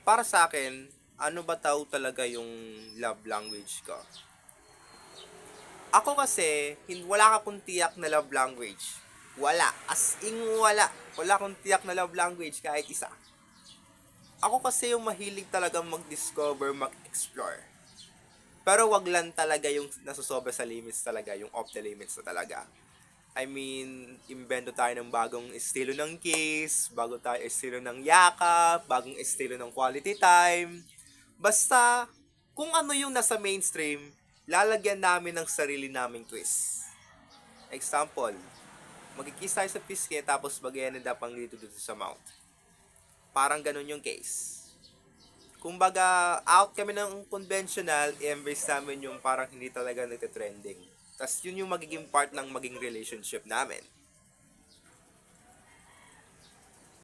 Para sa akin, ano ba talaga yung love language ko? Ako kasi, wala akong tiyak na love language. Wala. As in wala. Wala akong tiyak na love language kahit isa. Ako kasi yung mahilig talagang mag-discover, mag-explore. Pero wag lang talaga yung nasusobra sa limits talaga, yung off the limits na talaga. I mean, imbento tayo ng bagong estilo ng kiss, bago tayo estilo ng yakap, bagong estilo ng quality time. Basta, kung ano yung nasa mainstream, lalagyan namin ng sarili naming twist. Example, magkikiss tayo sa pisngi tapos mag-end up ang dito sa mouth. Parang ganun yung case. Kumbaga, out kami ng conventional, i-embrace namin yung parang hindi talaga nagte-trending. Tapos yun yung magiging part ng maging relationship namin.